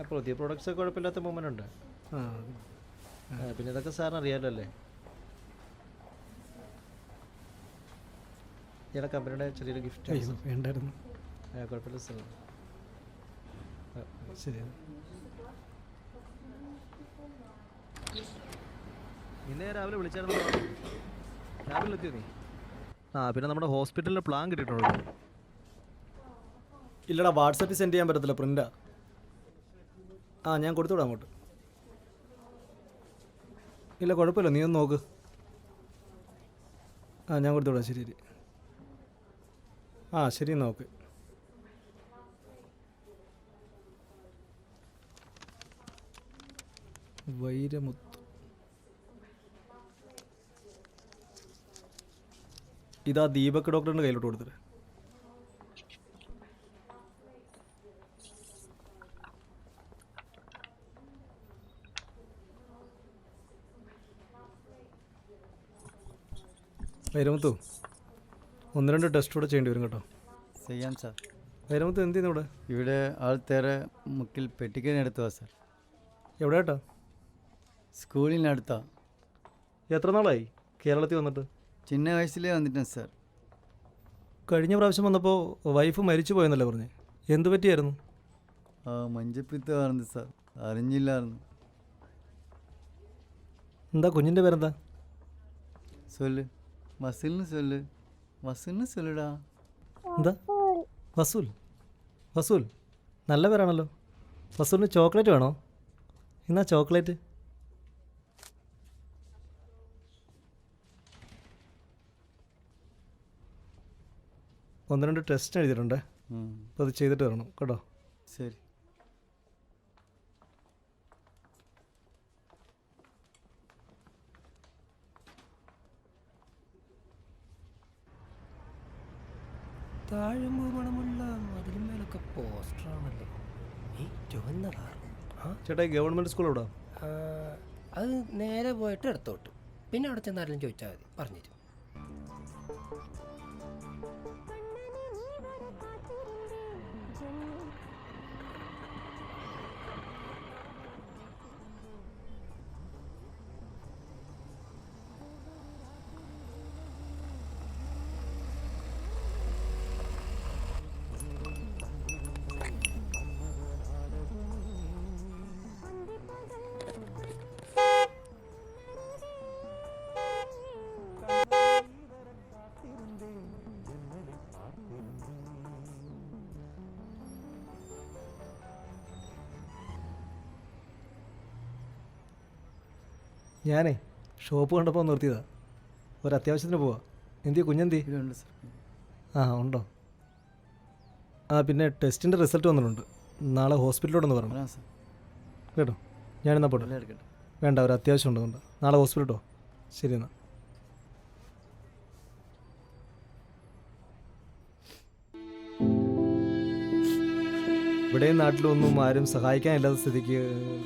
പുതിയ പ്രോഡക്ട്സ് കുഴപ്പമില്ലാത്ത മൂവ്മെൻ്റ് ഉണ്ട്. ആ പിന്നെ ഇതൊക്കെ സാറിന് അറിയാമല്ലോ അല്ലേ? ഇയാളുടെ കമ്പനിയുടെ ചെറിയൊരു ഗിഫ്റ്റ്. അയ്യോ വേണ്ടായിരുന്നു. കുഴപ്പമില്ല സാർ. ശരിയാണ്. ഇന്നേ രാവിലെ വിളിച്ചായിരുന്നു. രാവിലെ എത്തിയോ നീ? പിന്നെ നമ്മുടെ ഹോസ്പിറ്റലിൽ പ്ലാൻ കിട്ടിയിട്ടുണ്ടോ? ഇല്ലടാ, വാട്സാപ്പിൽ സെൻഡ് ചെയ്യാൻ പറ്റത്തില്ല, പ്രിൻ്റാ. ഞാൻ കൊടുത്തുവിടാം അങ്ങോട്ട്. ഇല്ല കുഴപ്പമില്ല, നീ ഒന്ന് നോക്ക്. ഞാൻ കൊടുത്തുവിടാം. ശരി ശരി. ശരി എന്നാൽ ഓക്കെ. വൈരമുത്ത്. ഇതാ ദീപക് ഡോക്ടറിൻ്റെ കയ്യിലോട്ട് കൊടുത്തിട്ട്. വൈരമുത്തു, 1-2 ടെസ്റ്റ് കൂടെ ചെയ്യേണ്ടി വരും കേട്ടോ. ചെയ്യാം സാർ. വൈരമുത്തു എന്ത് ചെയ്യുന്നു ഇവിടെ? ഇവിടെ ആൾത്തേറെ മുക്കിൽ പെട്ടിക്കനെടുത്തുവാ സാർ. എവിടെ കേട്ടോ? സ്കൂളിനടുത്താ. എത്ര നാളായി കേരളത്തിൽ വന്നിട്ട്? ചിന്ന വയസ്സിലേ വന്നിട്ടുണ്ട് സാർ. കഴിഞ്ഞ പ്രാവശ്യം വന്നപ്പോൾ വൈഫ് മരിച്ചു പോയെന്നല്ലേ പറഞ്ഞേ? എന്ത് പറ്റിയായിരുന്നു? മഞ്ഞപ്പിത്തമായിരുന്നു സാർ, അറിഞ്ഞില്ലായിരുന്നു. എന്താ കുഞ്ഞിൻ്റെ പേരെന്താ? സൊല്ല്, വസൂലിന് സൊല്ല്, വസൂലിന് സൊല്ലുടാ. എന്താ? വസൂൽ? വസൂൽ നല്ല പേരാണല്ലോ. വസൂലിന് ചോക്ലേറ്റ് വേണോ? എന്നാ ചോക്ലേറ്റ്. ഒന്ന് രണ്ട് ടെസ്റ്റ് എഴുതിയിട്ടുണ്ടേ, അപ്പോൾ അത് ചെയ്തിട്ട് തരണം കേട്ടോ. ശരി. താഴമ്പ് മണമുള്ള മതിലുമേലൊക്കെ പോസ്റ്ററാണല്ലോ. ഈ ചുവന്ന ചേട്ടാ, ഈ ഗവൺമെൻറ് സ്കൂൾ എവിടെ? അത് നേരെ പോയിട്ട് എടുത്തോട്ട്, പിന്നെ അവിടെ ചെന്നാരെങ്കിലും ചോദിച്ചാൽ മതി, പറഞ്ഞുതരും. ഞാനേ ഷോപ്പ് കണ്ടപ്പോൾ നിർത്തിയതാ, ഒരത്യാവശ്യത്തിന് പോവാ. എന്തിയാ കുഞ്ഞെന്തി? ഉണ്ടോ? പിന്നെ ടെസ്റ്റിൻ്റെ റിസൾട്ട് വന്നിട്ടുണ്ട്, നാളെ ഹോസ്പിറ്റലിലോട്ടൊന്ന് പറഞ്ഞു കേട്ടോ. ഞാനെന്നാ പോട്ടെ. വേണ്ട, ഒരു അത്യാവശ്യം ഉണ്ടോ, നാളെ ഹോസ്പിറ്റലിട്ടോ. ശരി എന്നാൽ. ഇവിടെയും നാട്ടിലൊന്നും ആരും സഹായിക്കാനില്ലാത്ത സ്ഥിതിക്ക്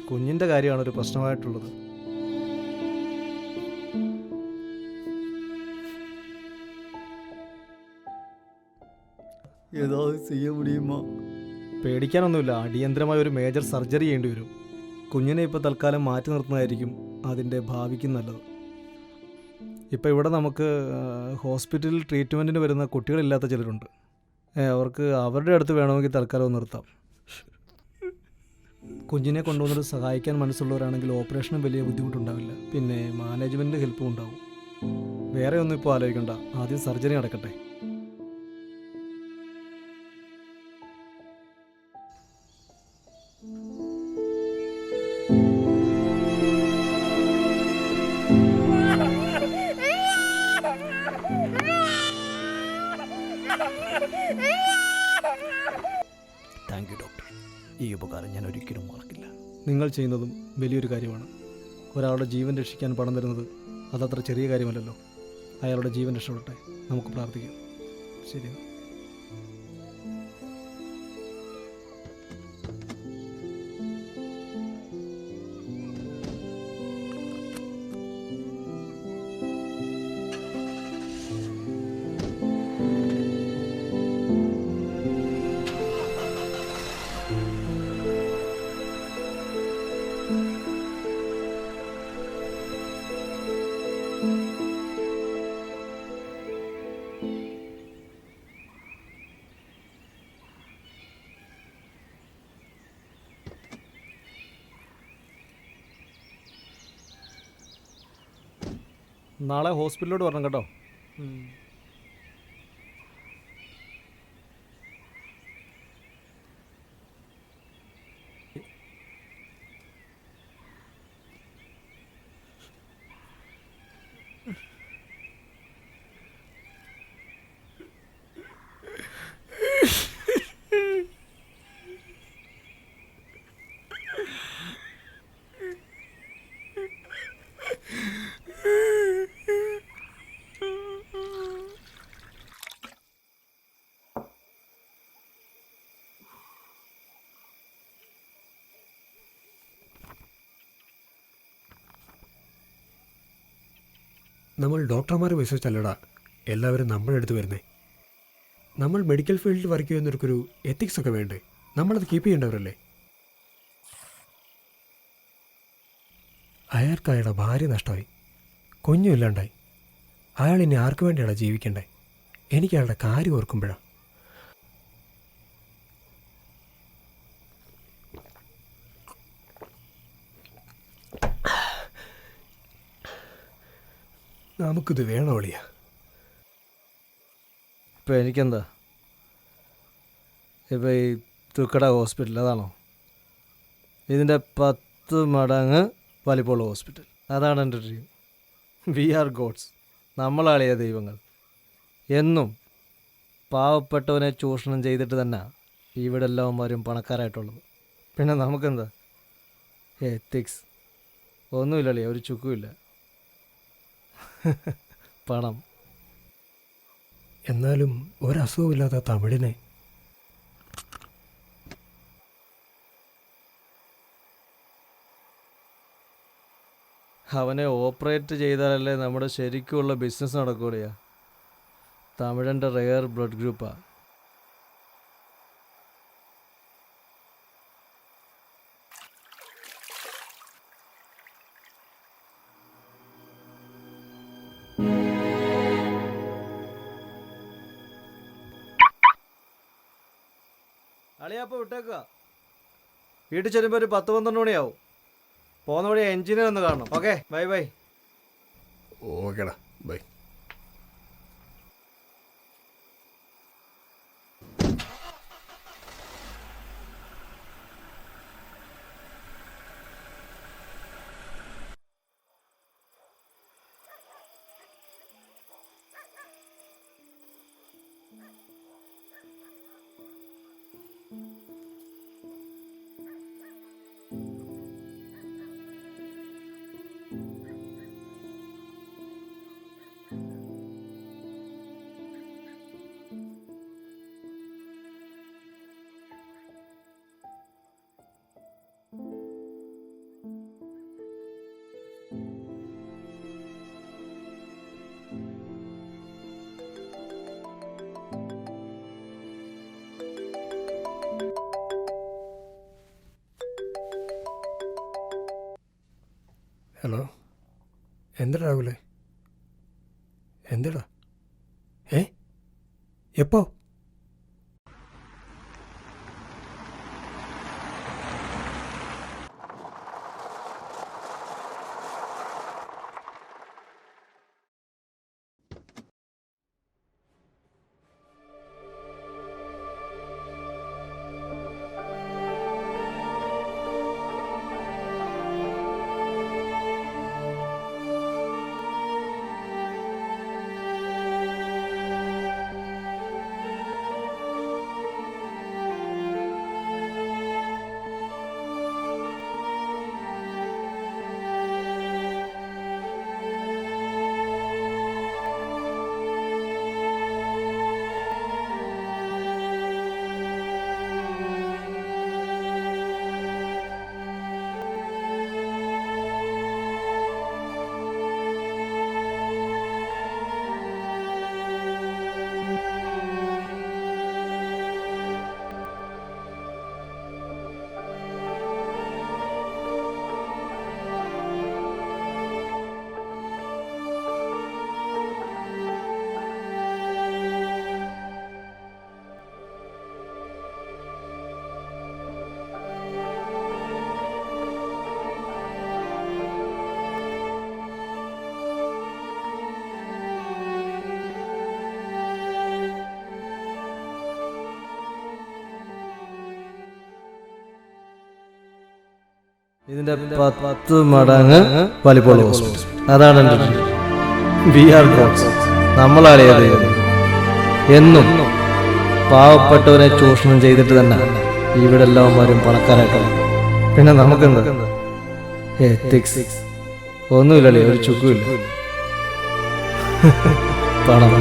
കുഞ്ഞിൻ്റെ കാര്യമാണ് ഒരു പ്രശ്നമായിട്ടുള്ളത്. ഏതാவது செய்ய முடியுமா? പേടിക്കാനൊന്നുമില്ല, അടിയന്തരമായ ഒരു മേജർ സർജറി ചെയ്യേണ്ടി വരും. കുഞ്ഞിനെ ഇപ്പോൾ തൽക്കാലം മാറ്റി നിർത്തുന്നതായിരിക്കും അതിൻ്റെ ഭാവിക്ക് നല്ലത്. ഇപ്പോൾ ഇവിടെ നമുക്ക് ഹോസ്പിറ്റലിൽ ട്രീറ്റ്മെൻറ്റിന് വരുന്ന കുട്ടികളില്ലാത്ത ചിലരുണ്ട്. അവർക്ക് അവരുടെ അടുത്ത് വേണമെങ്കിൽ തൽക്കാലം നിർത്താം. കുഞ്ഞിനെ കൊണ്ടുവന്നിട്ട് സഹായിക്കാൻ മനസ്സുള്ളവരാണെങ്കിൽ ഓപ്പറേഷനും വലിയ ബുദ്ധിമുട്ടുണ്ടാവില്ല, പിന്നെ മാനേജ്മെൻറ്റിൻ്റെ ഹെൽപ്പും ഉണ്ടാവും. വേറെ ഒന്നും ഇപ്പോൾ ആലോചിക്കണ്ട, ആദ്യം സർജറി നടക്കട്ടെ. താങ്ക് യു ഡോക്ടർ, ഈ ഉപകാരം ഞാൻ ഒരിക്കലും മറക്കില്ല. നിങ്ങൾ ചെയ്യുന്നതും വലിയൊരു കാര്യമാണ്. ഒരാളുടെ ജീവൻ രക്ഷിക്കാൻ പണം തരുന്നത് അതത്ര ചെറിയ കാര്യമല്ലല്ലോ. അയാളുടെ ജീവൻ രക്ഷപ്പെടട്ടെ, നമുക്ക് പ്രാർത്ഥിക്കാം. ശരി. നാളെ ഹോസ്പിറ്റലിലോട്ട് വരണം കേട്ടോ. നമ്മൾ ഡോക്ടർമാരെ വിശ്വസിച്ചല്ലടാ എല്ലാവരും നമ്മുടെ അടുത്ത് വരുന്നേ. നമ്മൾ മെഡിക്കൽ ഫീൽഡിൽ വർക്ക് ചെയ്യുന്നവർക്കൊരു എത്തിക്സ് ഒക്കെ വേണ്ടേ? നമ്മളത് കീപ്പ് ചെയ്യേണ്ടവരല്ലേ? അയാൾക്ക് അയാളുടെ ഭാര്യ നഷ്ടമായി, കുഞ്ഞും ഇല്ലാണ്ടായി. അയാൾ ഇനി ആർക്ക് വേണ്ടിയാണ് ജീവിക്കണ്ടേ? എനിക്ക് അയാളുടെ കാര്യം ഓർക്കുമ്പോഴാണ്. നമുക്കിത് വേണോ ഒളിയ? ഇപ്പം എനിക്കെന്താ, ഇപ്പം ഈ തുക്കട ഹോസ്പിറ്റൽ അതാണോ? ഇതിൻ്റെ 10 മടങ്ങ് വലിപ്പമുള്ള ഹോസ്പിറ്റൽ. അതാണ് എൻ്റെ ഡ്രീം. We are gods. നമ്മളാളിയ ദൈവങ്ങൾ. എന്നും പാവപ്പെട്ടവനെ ചൂഷണം ചെയ്തിട്ട് തന്നെ ഇവിടെ എല്ലാവന്മാരും പണക്കാരായിട്ടുള്ളത്. പിന്നെ നമുക്കെന്താ എത്തിക്സ്? ഒന്നുമില്ലല്ലേ, ഒരു ചുക്കുമില്ല. പണം. എന്നാലും ഒരസുഖമില്ലാത്ത തമിഴിനെ അവനെ ഓപ്പറേറ്റ് ചെയ്താലല്ലേ നമ്മുടെ ശരിക്കുള്ള ബിസിനസ് നടക്കൂടിയാ. തമിഴൻ്റെ റെയർ ബ്ലഡ് ഗ്രൂപ്പാണ്. അളിയപ്പോൾ വിട്ടേക്കുക. വീട്ടിൽ ചെല്ലുമ്പോൾ ഒരു 10-12 മണിയാവും. പോകുന്ന വഴി എഞ്ചിനീയർ ഒന്ന് കാണണം. Okay, bye bye. ഓക്കേടാ, ബൈ. ഹലോ, എന്താ രാഹുലേ? എന്താടാ? എപ്പോ? ഇതിന്റെ 10 മടങ്ങ് വലിപ്പമുള്ള ഹോസ്പിറ്റൽ. അതാണ് എൻ്റെ ഡ്രീം. We are God's. നമ്മളാണ് എന്നും പാവപ്പെട്ടവരെ ചൂഷണം ചെയ്തിട്ട് തന്നെ ഇവിടെ എല്ലാവന്മാരും പണക്കാരായിട്ടാണ്. പിന്നെ നമുക്കെന്ത് എത്തിക്സ് ഒന്നുമില്ലല്ലേ, ഒരു ചുക്കുമില്ല. പണം